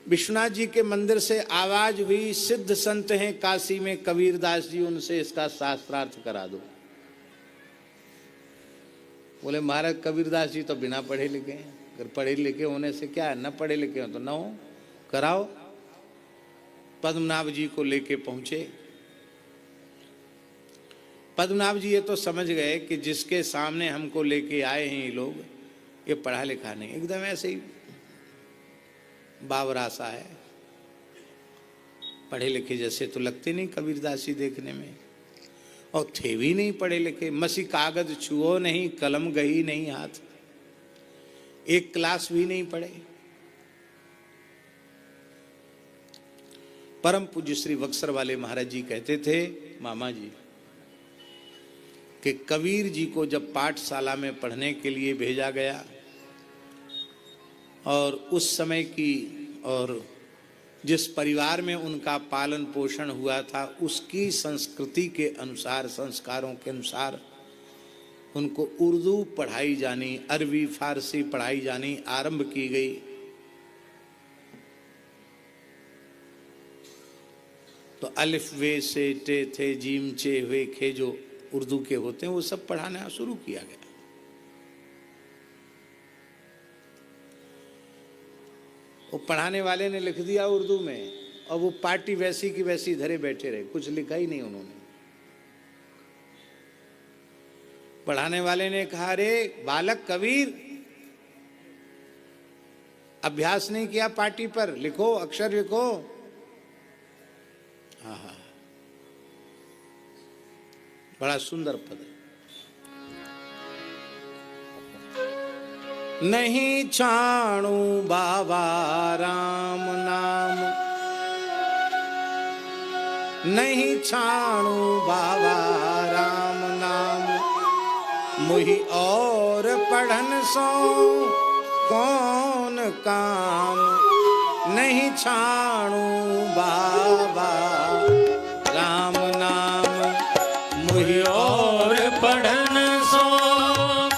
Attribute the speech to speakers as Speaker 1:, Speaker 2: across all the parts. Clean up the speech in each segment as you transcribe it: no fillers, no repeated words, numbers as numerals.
Speaker 1: विश्वनाथ जी के मंदिर से आवाज हुई, सिद्ध संत हैं काशी में कबीरदास जी, उनसे इसका शास्त्रार्थ करा दो। बोले महाराज कबीरदास जी तो बिना पढ़े लिखे हैं, अगर पढ़े लिखे होने से क्या है, न पढ़े लिखे हो तो न हो, कराओ। पद्मनाभ जी को लेके पहुंचे। पद्मनाभ जी ये तो समझ गए कि जिसके सामने हमको लेके आए हैं ये लोग, ये पढ़ा लिखा नहीं, एकदम ऐसे ही बावरा सा है, पढ़े लिखे जैसे तो लगते नहीं कबीरदास जी देखने में, और थे भी नहीं पढ़े लिखे। मसी कागज छुओ नहीं, कलम गही नहीं हाथ, एक क्लास भी नहीं पढ़े। परम पूज्य श्री बक्सर वाले महाराज जी कहते थे मामा जी कि कबीर जी को जब पाठशाला में पढ़ने के लिए भेजा गया और उस समय की और जिस परिवार में उनका पालन पोषण हुआ था उसकी संस्कृति के अनुसार, संस्कारों के अनुसार उनको उर्दू पढ़ाई जानी, अरबी फारसी पढ़ाई जानी आरंभ की गई। तो अलिफ वे से टे थे जीम चे हुए खे जो उर्दू के होते हैं वो सब पढ़ाना शुरू किया गया। वो पढ़ाने वाले ने लिख दिया उर्दू में और वो पार्टी वैसी की वैसी धरे बैठे रहे, कुछ लिखा ही नहीं उन्होंने। पढ़ाने वाले ने कहा अरे बालक कबीर, अभ्यास नहीं किया पार्टी पर, लिखो, अक्षर लिखो। हाँ, बड़ा सुंदर पद है। नहीं छाणू बाबा राम नाम, नहीं छाणू बाबा राम नाम, मुहि और पढ़न सो कौन काम। नहीं छाणू बाबा राम नाम, मुहि और पढ़न सो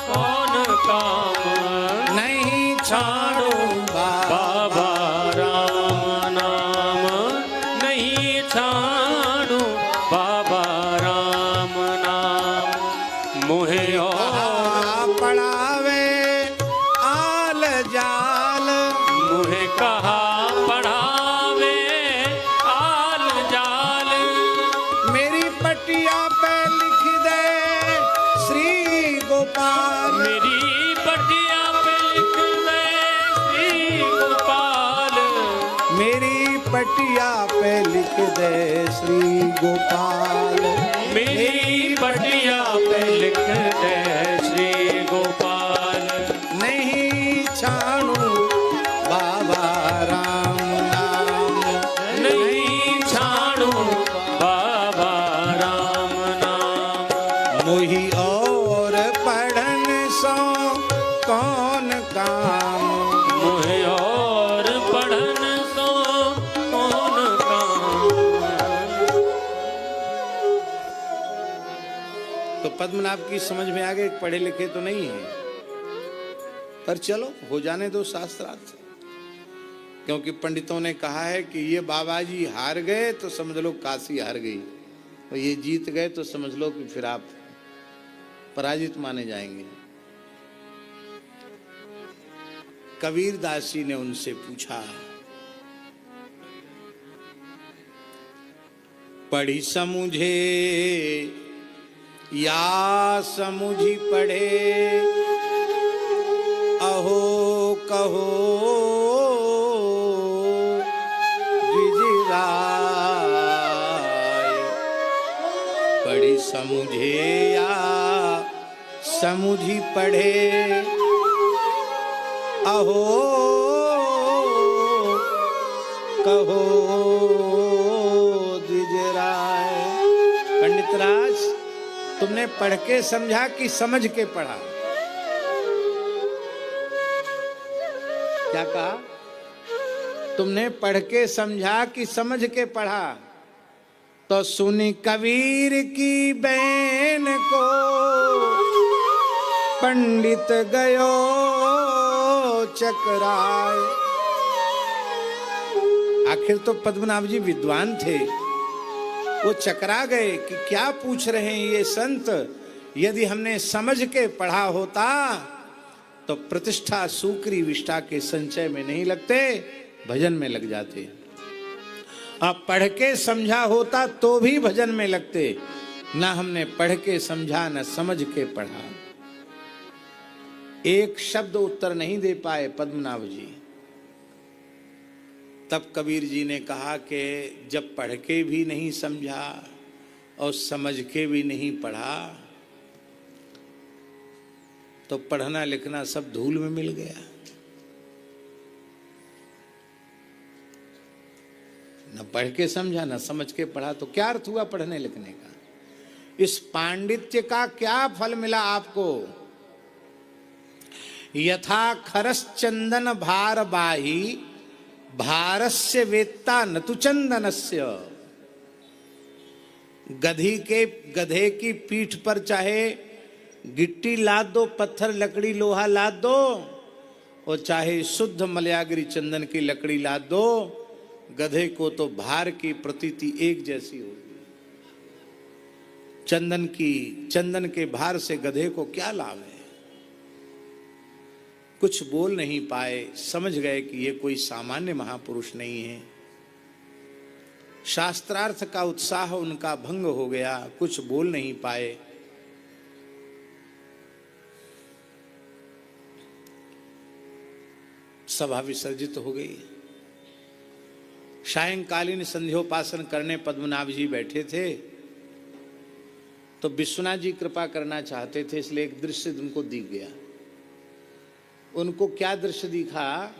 Speaker 1: कौन काम। नहीं छाणू बाबा राम नाम, नहीं छाणू बाबा राम नाम, मुहे और पढ़ावे आल जाल। मुहे कहा पढ़ावे आल जाल, मेरी पटिया पे लिख दे श्री गोपाल। मेरी पटिया पे लिख दे श्री गोपाल, मेरी पटिया पे लिख दे श्री गोपाल। मेरी पटिया पे लिख दे श्री गोपाल। नहीं छाणू बाबा राम नाम, नहीं छाणू बाबा राम नाम, मुहि और पढ़न सो कौन काम। मुहि और पढ़न सो कौन काम। तो पद्मनाभ की समझ में आ गए पढ़े लिखे तो नहीं है, पर चलो हो जाने दो शास्त्रार्थ, क्योंकि पंडितों ने कहा है कि ये बाबा जी हार गए तो समझ लो काशी हार गई, और ये जीत गए तो समझ लो कि फिर आप पराजित माने जाएंगे। कबीरदास जी ने उनसे पूछा, पढ़ी समझे या समुझी पढ़े, अहो कहो द्विजराय। पढ़ी समझे या समुझी पढ़े, अहो कहो द्विजराय। पंडित राज, तुमने पढ़ के समझा कि समझ के पढ़ा? क्या कहा? तुमने पढ़ के समझा कि समझ के पढ़ा? तो सुनी कबीर की बैन को पंडित गयो चकराए। आखिर तो पद्मनाभ जी विद्वान थे, वो चकरा गए कि क्या पूछ रहे हैं ये संत। यदि हमने समझ के पढ़ा होता तो प्रतिष्ठा सूकरी विष्ठा के संचय में नहीं लगते, भजन में लग जाते। अब पढ़ के समझा होता तो भी भजन में लगते, ना हमने पढ़ के समझा न समझ के पढ़ा। एक शब्द उत्तर नहीं दे पाए पद्मनाभ जी। तब कबीर जी ने कहा कि जब पढ़ के भी नहीं समझा और समझ के भी नहीं पढ़ा तो पढ़ना लिखना सब धूल में मिल गया। न पढ़ के समझा न समझ के पढ़ा तो क्या अर्थ हुआ पढ़ने लिखने का? इस पांडित्य का क्या फल मिला आपको? यथा खरस चंदन भार बाही भारस्य वेत्ता न तु चंदनस्य। गधे की पीठ पर चाहे गिट्टी लाद दो, पत्थर लकड़ी लोहा लाद दो, और चाहे शुद्ध मलयागिरी चंदन की लकड़ी लाद दो, गधे को तो भार की प्रतीति एक जैसी होगी। चंदन के भार से गधे को क्या लाभ है? कुछ बोल नहीं पाए, समझ गए कि ये कोई सामान्य महापुरुष नहीं है। शास्त्रार्थ का उत्साह उनका भंग हो गया, कुछ बोल नहीं पाए। सभा विसर्जित हो गई। सायंकालीन संध्योपासन करने पद्मनाभ जी बैठे थे तो विश्वनाथ जी कृपा करना चाहते थे, इसलिए एक दृश्य उनको दिख गया। उनको क्या दृश्य दिखा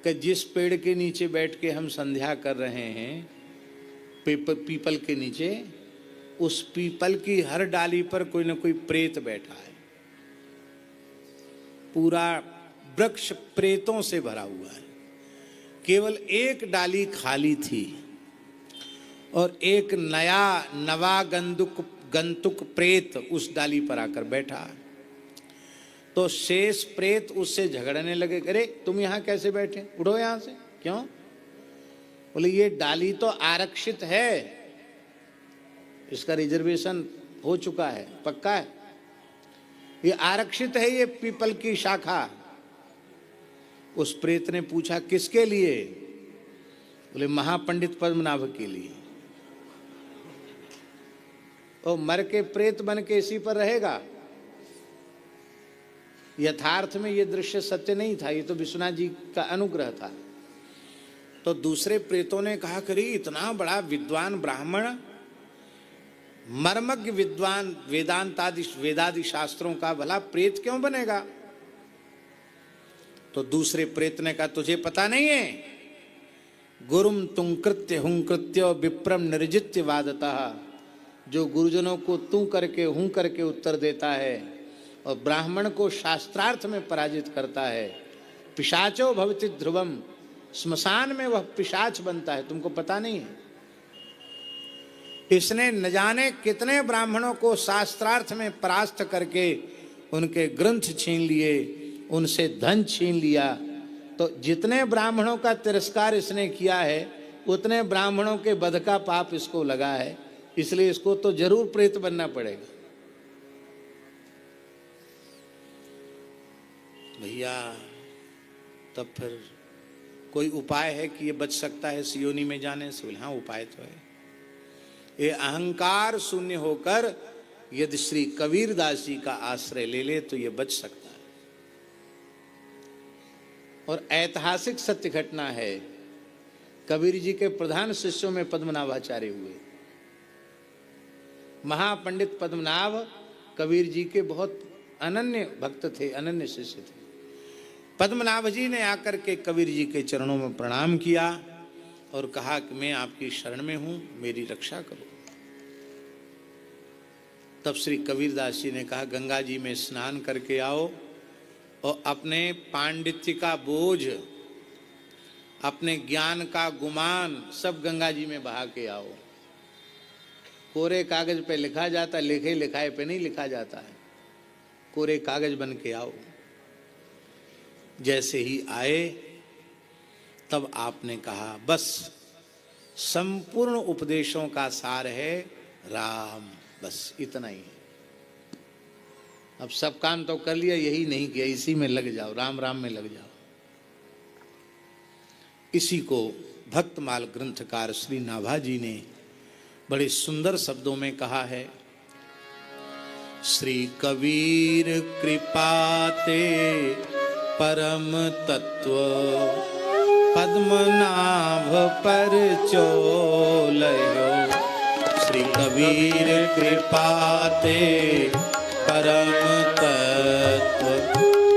Speaker 1: कि जिस पेड़ के नीचे बैठ के हम संध्या कर रहे हैं, पीपल के नीचे, उस पीपल की हर डाली पर कोई ना कोई प्रेत बैठा है। पूरा वृक्ष प्रेतों से भरा हुआ है। केवल एक डाली खाली थी और एक नवा गंतुक प्रेत उस डाली पर आकर बैठा। तो शेष प्रेत उससे झगड़ने लगे, अरे तुम यहां कैसे बैठे, उठो यहां से। क्यों? बोले ये डाली तो आरक्षित है, इसका रिजर्वेशन हो चुका है, पक्का है, ये आरक्षित है, ये पीपल की शाखा। उस प्रेत ने पूछा किसके लिए? बोले महापंडित पद्मनाभ के लिए। और मर के प्रेत बन के इसी पर रहेगा? यथार्थ में ये दृश्य सत्य नहीं था, ये तो विश्वनाथ जी का अनुग्रह था। तो दूसरे प्रेतों ने कहा करी इतना बड़ा विद्वान ब्राह्मण, मर्मज्ञ विद्वान, वेदादि शास्त्रों का, भला प्रेत क्यों बनेगा? तो दूसरे प्रेत ने कहा तुझे पता नहीं है, गुरुम तुम कृत्य हुं कृत्य विप्रम निर्जित्य वादतः। जो गुरुजनों को तू करके हूं करके उत्तर देता है और ब्राह्मण को शास्त्रार्थ में पराजित करता है, पिशाचो भवति ध्रुवम, स्मशान में वह पिशाच बनता है, तुमको पता नहीं है। इसने न जाने कितने ब्राह्मणों को शास्त्रार्थ में परास्त करके उनके ग्रंथ छीन लिए, उनसे धन छीन लिया। तो जितने ब्राह्मणों का तिरस्कार इसने किया है उतने ब्राह्मणों के वध का पाप इसको लगा है, इसलिए इसको तो जरूर प्रेत बनना पड़ेगा। भैया तब फिर कोई उपाय है कि ये बच सकता है इस योनि में जाने से? हाँ उपाय तो है। ये अहंकार शून्य होकर यदि श्री कबीरदास जी का आश्रय ले ले तो ये बच सकता है। और ऐतिहासिक सत्य घटना है, कबीर जी के प्रधान शिष्यों में पद्मनाभाचार्य हुए। महापंडित पद्मनाभ कबीर जी के बहुत अनन्य भक्त थे, अनन्य शिष्य थे। पद्मनाभ जी ने आकर के कबीर जी के चरणों में प्रणाम किया और कहा कि मैं आपकी शरण में हूं, मेरी रक्षा करो। तब श्री कबीरदास जी ने कहा गंगा जी में स्नान करके आओ और अपने पांडित्य का बोझ, अपने ज्ञान का गुमान सब गंगा जी में बहा के आओ। कोरे कागज पे लिखा जाता, लिखे लिखाए पे नहीं लिखा जाता है, कोरे कागज बन के आओ। जैसे ही आए तब आपने कहा बस संपूर्ण उपदेशों का सार है राम, बस इतना ही है। अब सब काम तो कर लिया, यही नहीं किया, इसी में लग जाओ, राम राम में लग जाओ। इसी को भक्तमाल ग्रंथकार श्री नाभाजी ने बड़े सुंदर शब्दों में कहा है। श्री कबीर कृपाते परम तत्व पद्मनाभ पर चोलयो। श्री कबीर कृपाते परम तत्व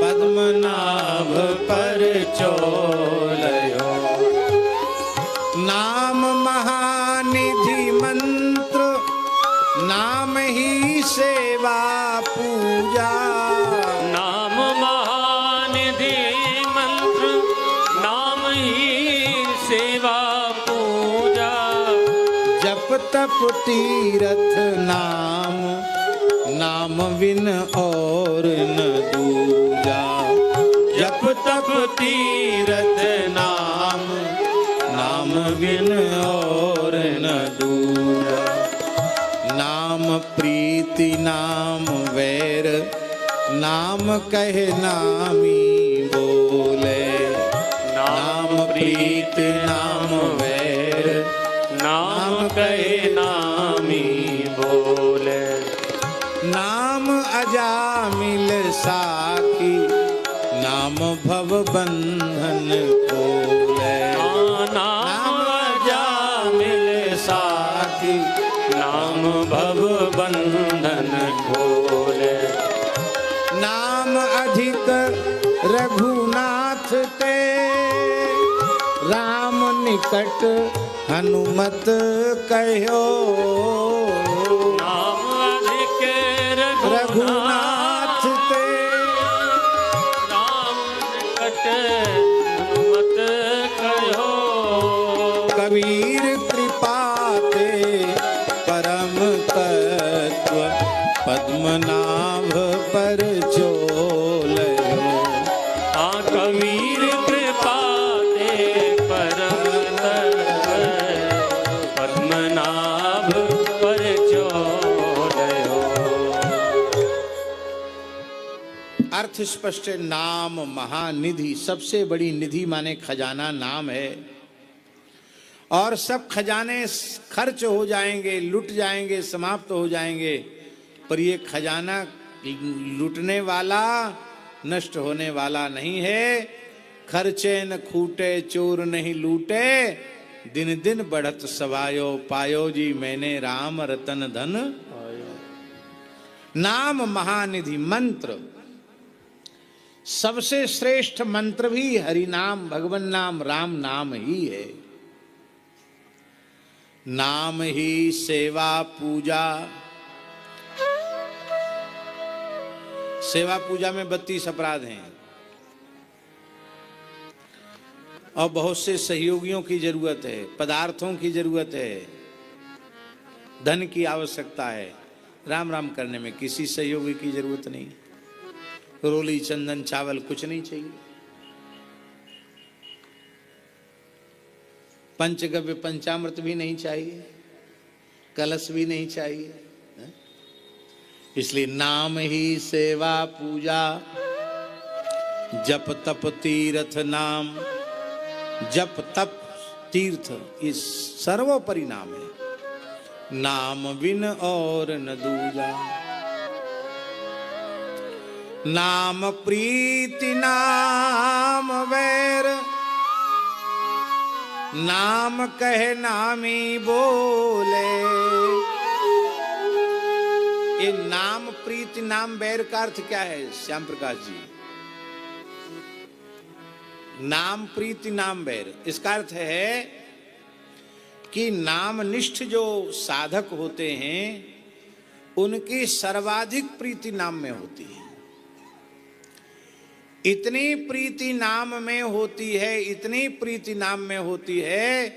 Speaker 1: पद्मनाभ पर चोलयो। नाम महानिधि मंत्र नाम ही सेवा पूजा।
Speaker 2: नाम महानिधि मंत्र नाम ही सेवा पूजा।
Speaker 1: जप तप तीरथ नाम नाम बिन और न दूजा। जप तप तीरथ नाम नाम बिन और न दूजा। नाम प्रीति नाम वैर नाम कहे नामी बोले। नाम प्रीति नाम वैर
Speaker 2: नाम कहे नामी बोले।
Speaker 1: नाम अजामिल साखी नाम भव बंधन खोले।
Speaker 2: नाम अजामिल
Speaker 1: साखी
Speaker 2: नाम भव बंधन खोले।
Speaker 1: नाम अधिक रघुनाथ ते राम निकट हनुमत कहो।
Speaker 2: नाम अधिक
Speaker 1: रघुनाथ ते
Speaker 2: राम निकट हनुमत कहो।
Speaker 1: कबीर कृपाते परम तत्व पद्मनाभ पर चोलयो।
Speaker 2: कबीर कृपाते परम तत्व पद्मनाभ पर चोलयो।
Speaker 1: अर्थ स्पष्ट है। नाम महानिधि, सबसे बड़ी निधि माने खजाना नाम है। और सब खजाने खर्च हो जाएंगे, लुट जाएंगे, समाप्त हो जाएंगे, पर ये खजाना लुटने वाला नष्ट होने वाला नहीं है। खर्चे न खूटे चोर नहीं लूटे दिन दिन बढ़त सवायो पायो जी मैंने राम रतन धन। नाम महानिधि मंत्र, सबसे श्रेष्ठ मंत्र भी हरि नाम भगवान नाम राम नाम ही है। नाम ही सेवा पूजा। सेवा पूजा में 32 अपराध हैं और बहुत से सहयोगियों की जरूरत है, पदार्थों की जरूरत है, धन की आवश्यकता है। राम राम करने में किसी सहयोगी की जरूरत नहीं। रोली चंदन चावल कुछ नहीं चाहिए। पंचगव्य पंचामृत भी नहीं चाहिए, कलश भी नहीं चाहिए। इसलिए नाम ही सेवा पूजा। जप तप तीर्थ नाम, जप तप तीर्थ ये सर्वोपरि नाम है। नाम बिन और न दूजा। नाम प्रीति नाम वैर नाम कहे नामी बोले। ये नाम प्रीति नाम वैर का अर्थ क्या है श्याम प्रकाश जी? नाम प्रीति नाम वैर, इसका अर्थ है कि नामनिष्ठ जो साधक होते हैं उनकी सर्वाधिक प्रीति नाम में होती है। इतनी प्रीति नाम में होती है, इतनी प्रीति नाम में होती है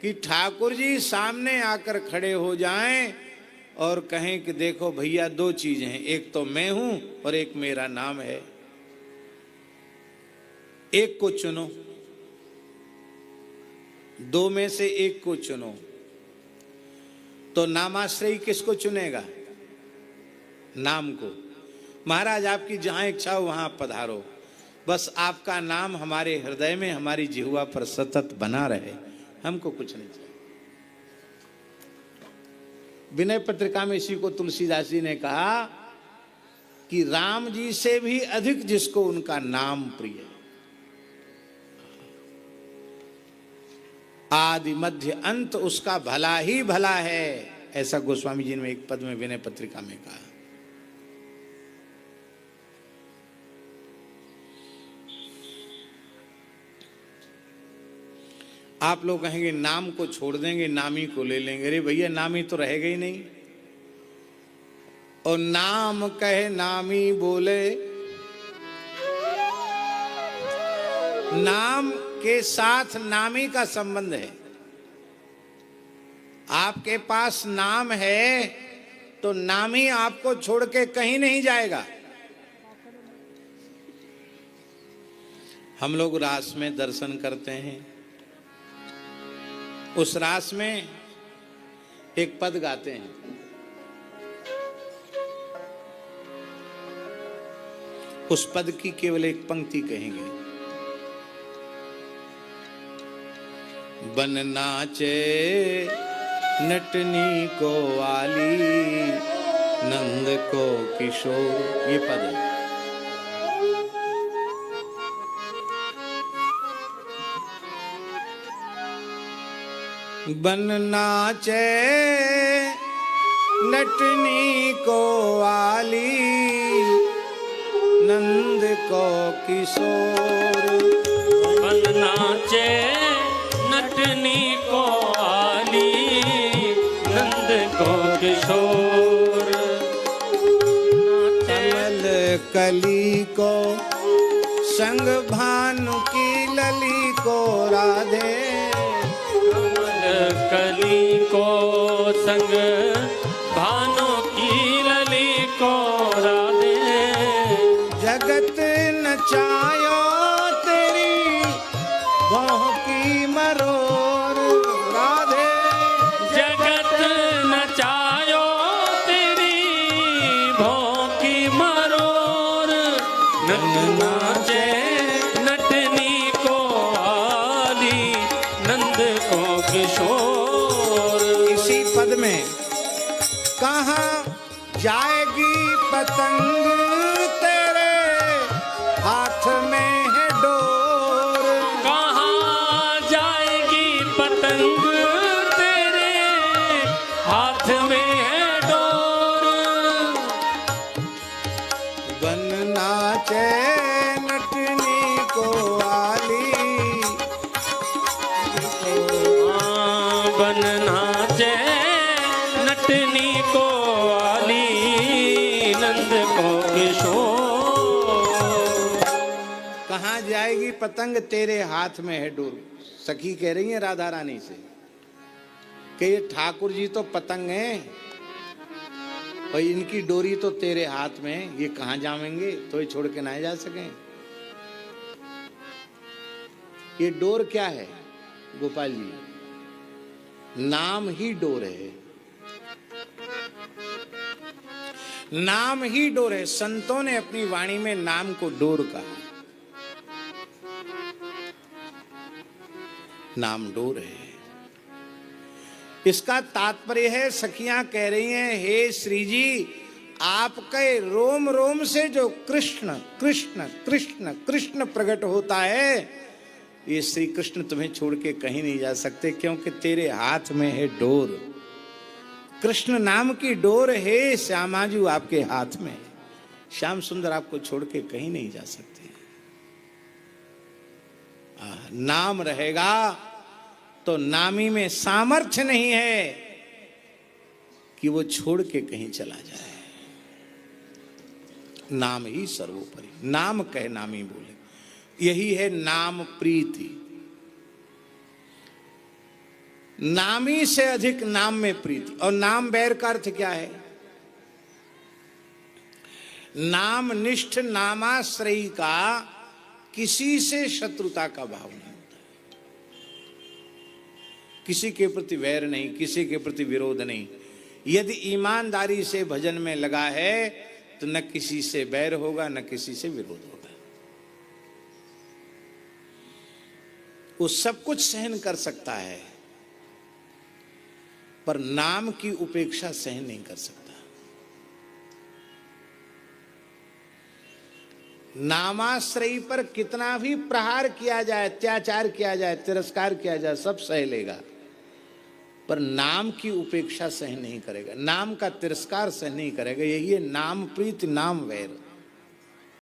Speaker 1: कि ठाकुर जी सामने आकर खड़े हो जाएं और कहें कि देखो भैया दो चीजें हैं, एक तो मैं हूं और एक मेरा नाम है, एक को चुनो। दो में से एक को चुनो। तो नामाश्रयी किसको चुनेगा? नाम को। महाराज आपकी जहां इच्छा हो वहां पधारो, बस आपका नाम हमारे हृदय में, हमारी जिह्वा पर सतत बना रहे, हमको कुछ नहीं चाहिए। विनय पत्रिका में इसी को तुलसीदास जी ने कहा कि राम जी से भी अधिक जिसको उनका नाम प्रिय है। आदि मध्य अंत उसका भला ही भला है, ऐसा गोस्वामी जी ने एक पद में विनय पत्रिका में कहा। आप लोग कहेंगे नाम को छोड़ देंगे, नामी को ले लेंगे। अरे भैया, नामी तो रहेगा ही नहीं। और नाम कहे नामी बोले, नाम के साथ नामी का संबंध है। आपके पास नाम है तो नामी आपको छोड़ के कहीं नहीं जाएगा। हम लोग रास में दर्शन करते हैं, उस रास में एक पद गाते हैं, उस पद की केवल एक पंक्ति कहेंगे, बन नाचे नटनी को वाली, नंद को किशोर, ये पद है। बन नाचे नटनी को वाली, नंद को किशोर।
Speaker 2: बन नाचे नटनी को वाली, नंद को किशोर।
Speaker 1: कमल कली को संग भानु की लली को राधे,
Speaker 2: कली को संग भानु की लली को राधे।
Speaker 1: जगत नचायो तेरी भौं की मरोर, राधे।
Speaker 2: जगत नचायो तेरी भौं की मरोर, नंद नाचे नटनी को आली, नंद को किशोर।
Speaker 1: इसी पद में कहाँ जाएगी पतंग तेरे हाथ में है डोर,
Speaker 2: कहाँ जाएगी पतंग तेरे हाथ में है डोर।
Speaker 1: बन नाचे नटनी को वाली,
Speaker 2: बन नाचे नटनी को वाली, नंद को किशोर।
Speaker 1: कहाँ जाएगी पतंग तेरे हाथ में है डोर। सखी कह रही है राधा रानी से कि ये ठाकुर जी तो पतंग हैं और इनकी डोरी तो तेरे हाथ में, ये कहाँ जाएंगे, तो ये छोड़ के ना जा सकें। ये डोर क्या है गोपाल जी? नाम ही डोर है, नाम ही डोर है। संतों ने अपनी वाणी में नाम को डोर कहा। नाम डोर है। इसका तात्पर्य है, सखियां कह रही हैं, हे श्री जी, आपके रोम रोम से जो कृष्ण कृष्ण कृष्ण कृष्ण प्रकट होता है, ये श्री कृष्ण तुम्हें छोड़ के कहीं नहीं जा सकते, क्योंकि तेरे हाथ में है डोर। कृष्ण नाम की डोर है श्यामाजू आपके हाथ में। श्याम सुंदर आपको छोड़ के कहीं नहीं जा सकते। नाम रहेगा तो नामी में सामर्थ्य नहीं है कि वो छोड़ के कहीं चला जाए। नाम ही सर्वोपरि, नाम कह नामी बोले, यही है नाम प्रीति। नामी से अधिक नाम में प्रीति। और नाम बैर का अर्थ क्या है? नाम निष्ठ नामाश्रयी का किसी से शत्रुता का भाव नहीं होता। किसी के प्रति वैर नहीं, किसी के प्रति विरोध नहीं। यदि ईमानदारी से भजन में लगा है तो न किसी से बैर होगा न किसी से विरोध होगा। वो सब कुछ सहन कर सकता है पर नाम की उपेक्षा सहन नहीं कर सकता। नामाश्रयी पर कितना भी प्रहार किया जाए, अत्याचार किया जाए, तिरस्कार किया जाए, सब सह लेगा पर नाम की उपेक्षा सहन नहीं करेगा, नाम का तिरस्कार सहन नहीं करेगा। यही है नाम प्रीति नाम वैर।